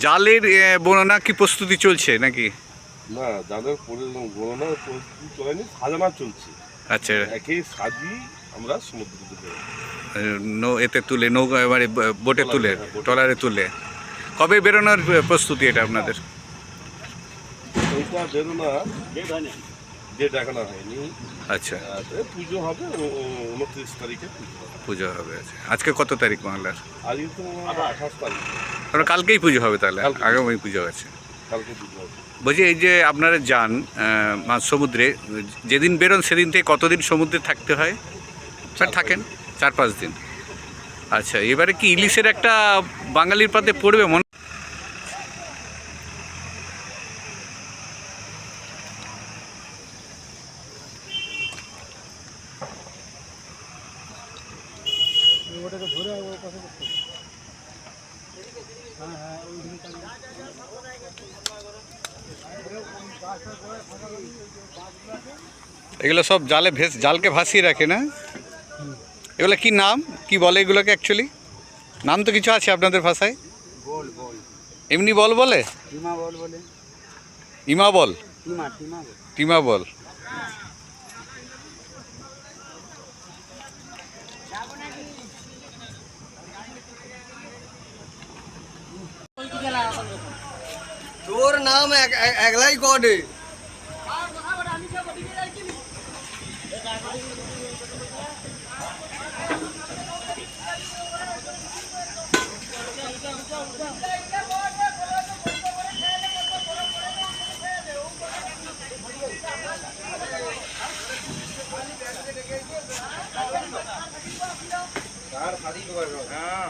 জালের বোনা কি প্রস্তুতি চলছে নাকি? না, জালের বোনা প্রস্তুতি চলেনি, সাজানো চলছে। আচ্ছা, একে সাজিয়ে আমরা সমুদ্রে এতে তুলে নৌকা মানে বোটে তুলে ট্রলারে তুলে। কবে বেরোনোর প্রস্তুতি এটা আপনাদের? এইটা বেরোনা ডেট এখনো হয়নি। আচ্ছা, পুজো হবে 29 তারিখে পুজো হবে। আচ্ছা, আজকে কত তারিখ বাংলার? আজকে তো 28 তারিখ। আপনার কালকেই পুজো হবে তাহলে? আগামী পুজো আছে, কালকে পুজো হবে। বলছি এই যে আপনারা যান মাছ সমুদ্রে, যেদিন বেরোন সেদিন থেকে কতদিন সমুদ্রে থাকতে হয়? থাকেন 4-5 দিন। আচ্ছা, এবারে কি ইলিশের একটা বাঙালির পাতে পড়বে মনে? এগুলো সব জালকে ভাসিয়ে রাখে না? এগুলো কি নাম, কি বলে এগুলোকে অ্যাকচুয়ালি? নাম তো কিছু আছে আপনাদের ভাষায়? এমনি বল বলে? ইমা বল, টিমা বল। তোর নাম একলাই কডে। হ্যাঁ